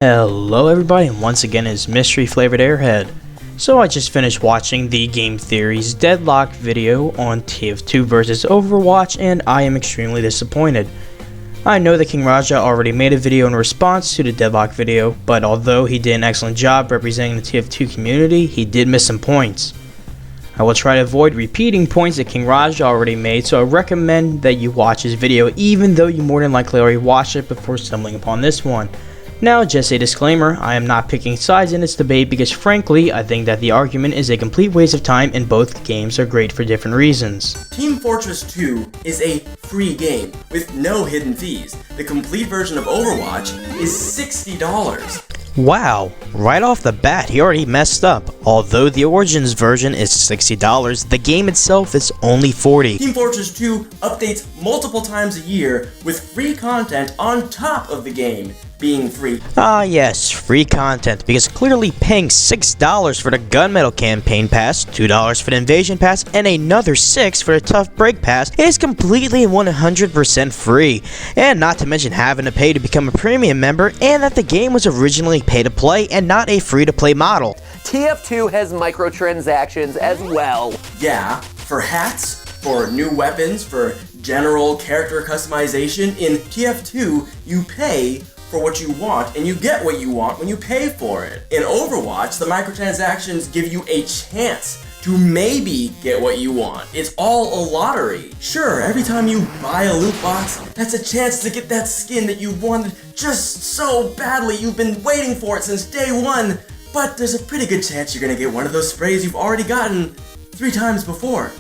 Hello everybody, and once again it's Mystery Flavored Airhead. So I just finished watching the Game Theory's Deadlock video on TF2 versus Overwatch, and I am extremely disappointed. I know that King Raja already made a video in response to the Deadlock video, but although he did an excellent job representing the TF2 community, he did miss some points. I will try to avoid repeating points that King Raja already made, so I recommend that you watch his video even though you more than likely already watched it before stumbling upon this one. Now, just a disclaimer, I am not picking sides in this debate because frankly, I think that the argument is a complete waste of time and both games are great for different reasons. Team Fortress 2 is a free game with no hidden fees. The complete version of Overwatch is $60. Wow, right off the bat he already messed up. Although the Origins version is $60, the game itself is only $40. Team Fortress 2 updates multiple times a year with free content on top of the game being free. Ah yes, free content, because clearly paying $6 for the Gunmetal Campaign Pass, $2 for the Invasion Pass, and another $6 for the Tough Break Pass is completely 100% free. And not to mention having to pay to become a premium member, and that the game was originally pay to play and not a free to play model. TF2 has microtransactions as well. Yeah, for hats, for new weapons, for general character customization. In TF2, you pay for what you want, and you get what you want when you pay for it. In Overwatch, the microtransactions give you a chance to maybe get what you want. It's all a lottery. Sure, every time you buy a loot box, that's a chance to get that skin that you wanted just so badly. You've been waiting for it since day one, but there's a pretty good chance you're gonna get one of those sprays you've already gotten 3 times before.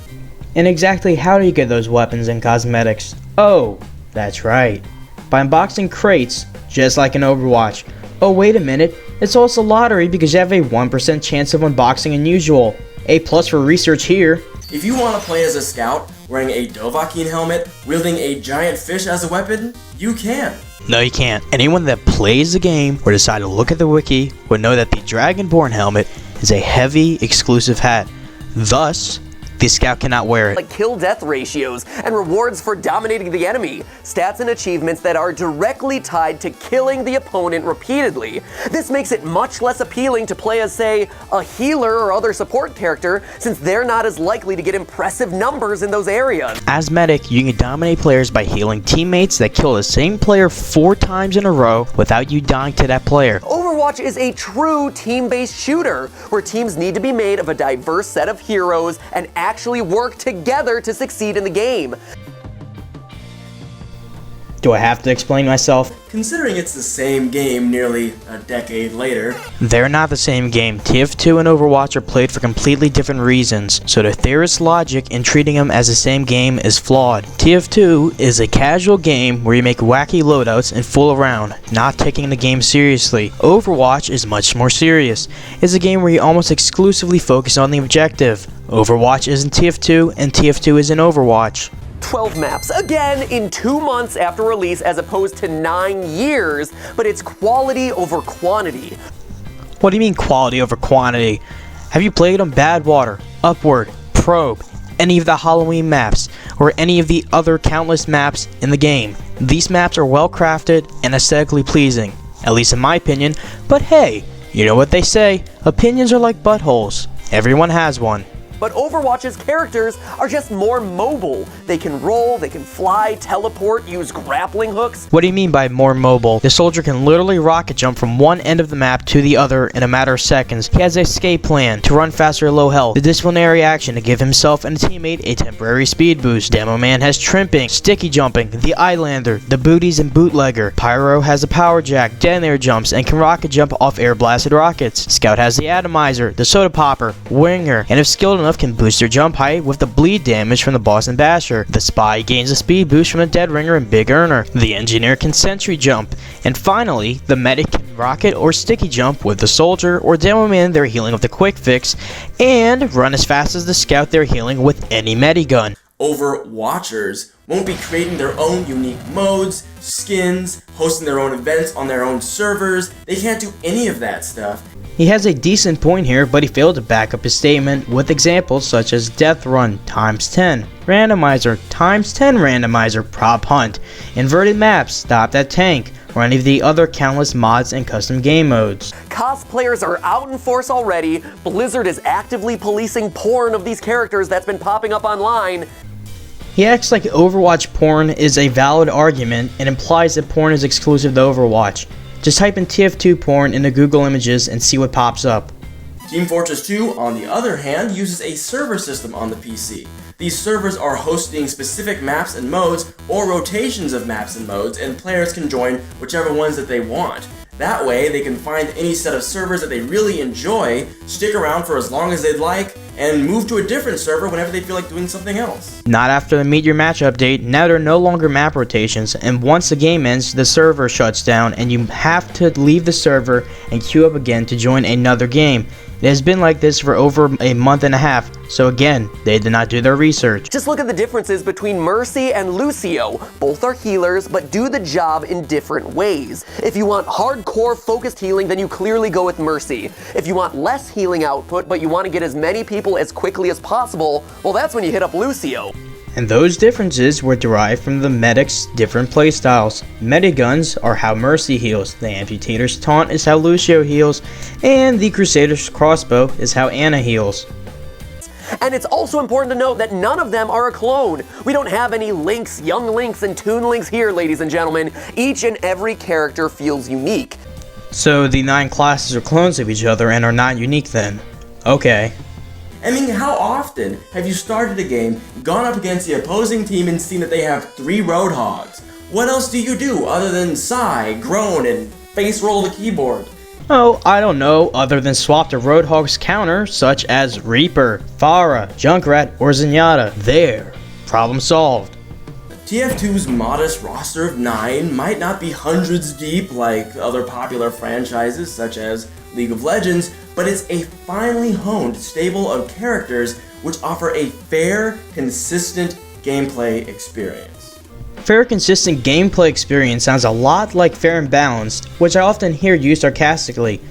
And exactly how do you get those weapons and cosmetics? Oh, that's right, by unboxing crates, just like in Overwatch. Oh wait a minute, it's also lottery because you have a 1% chance of unboxing unusual. A plus for research here. If you want to play as a scout, wearing a Dovahkiin helmet, wielding a giant fish as a weapon, you can. No you can't. Anyone that plays the game or decide to look at the wiki would know that the Dragonborn helmet is a heavy exclusive hat. Thus, the scout cannot wear it. Like kill-death ratios and rewards for dominating the enemy. Stats and achievements that are directly tied to killing the opponent repeatedly. This makes it much less appealing to play as, say, a healer or other support character, since they're not as likely to get impressive numbers in those areas. As medic, you can dominate players by healing teammates that kill the same player 4 times in a row without you dying to that player. Overwatch is a true team-based shooter, where teams need to be made of a diverse set of heroes and actually work together to succeed in the game. Do I have to explain myself? Considering it's the same game nearly a decade later. They're not the same game. TF2 and Overwatch are played for completely different reasons, so the theorist's logic in treating them as the same game is flawed. TF2 is a casual game where you make wacky loadouts and fool around, not taking the game seriously. Overwatch is much more serious. It's a game where you almost exclusively focus on the objective. Overwatch is in TF2 and TF2 is in Overwatch. 12 maps, again in 2 months after release as opposed to 9 years, but it's quality over quantity. What do you mean quality over quantity? Have you played on Badwater, Upward, Probe, any of the Halloween maps, or any of the other countless maps in the game? These maps are well crafted and aesthetically pleasing, at least in my opinion, but hey, you know what they say, opinions are like buttholes, everyone has one. But Overwatch's characters are just more mobile. They can roll, they can fly, teleport, use grappling hooks. What do you mean by more mobile? The soldier can literally rocket jump from one end of the map to the other in a matter of seconds. He has an escape plan to run faster at low health, the disciplinary action to give himself and a teammate a temporary speed boost. Demo Man has trimping, sticky jumping, the Eyelander, the booties and bootlegger. Pyro has a power jack, dead air jumps, and can rocket jump off air blasted rockets. Scout has the atomizer, the soda popper, winger, and if skilled enough can boost their jump height with the bleed damage from the boss and basher. The spy gains a speed boost from the dead ringer and big earner. The engineer can sentry jump. And finally, the medic can rocket or sticky jump with the soldier or demo man their healing with the quick fix, and run as fast as the scout their healing with any medigun. Overwatchers won't be creating their own unique modes, skins, hosting their own events on their own servers. They can't do any of that stuff. He has a decent point here, but he failed to back up his statement with examples such as Death Run ×10, Randomizer ×10 Randomizer Prop Hunt, Inverted Maps, Stop That Tank, or any of the other countless mods and custom game modes. Cosplayers are out in force already. Blizzard is actively policing porn of these characters that's been popping up online. He acts like Overwatch porn is a valid argument and implies that porn is exclusive to Overwatch. Just type in TF2 porn into Google Images and see what pops up. Team Fortress 2, on the other hand, uses a server system on the PC. These servers are hosting specific maps and modes, or rotations of maps and modes, and players can join whichever ones that they want. That way, they can find any set of servers that they really enjoy, stick around for as long as they'd like, and move to a different server whenever they feel like doing something else. Not after the Meet Your Match update. Now there are no longer map rotations, and once the game ends, the server shuts down and you have to leave the server and queue up again to join another game. It has been like this for over a month and a half, so again, they did not do their research. Just look at the differences between Mercy and Lucio. Both are healers, but do the job in different ways. If you want hardcore focused healing, then you clearly go with Mercy. If you want less healing output, but you want to get as many people as quickly as possible, well, that's when you hit up Lucio. And those differences were derived from the medic's different playstyles. Mediguns are how Mercy heals, the Amputator's Taunt is how Lucio heals, and the Crusader's Crossbow is how Ana heals. And it's also important to note that none of them are a clone. We don't have any Links, Young Links, and Toon Links here, ladies and gentlemen. Each and every character feels unique. So the 9 classes are clones of each other and are not unique then. Okay. I mean, how often have you started a game, gone up against the opposing team, and seen that they have 3 Roadhogs? What else do you do other than sigh, groan, and face roll the keyboard? Oh, I don't know, other than swap the Roadhog's counter, such as Reaper, Pharah, Junkrat, or Zenyatta. There. Problem solved. TF2's modest roster of 9 might not be hundreds deep like other popular franchises such as League of Legends, but it's a finely honed stable of characters which offer a fair, consistent gameplay experience. Fair, consistent gameplay experience sounds a lot like fair and balanced, which I often hear used sarcastically.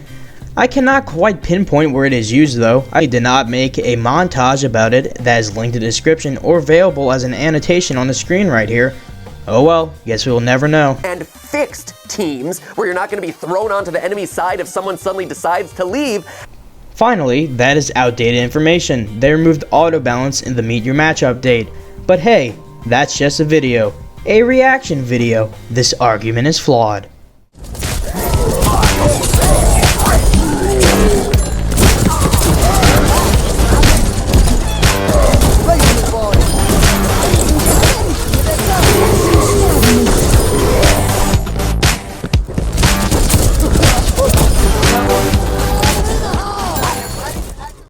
I cannot quite pinpoint where it is used though. I did not make a montage about it that is linked in the description or available as an annotation on the screen right here. Oh well, guess we will never know. And fixed teams, where you're not going to be thrown onto the enemy side if someone suddenly decides to leave. Finally, that is outdated information. They removed auto balance in the Meet Your Match update. But hey, that's just a video. A reaction video. This argument is flawed.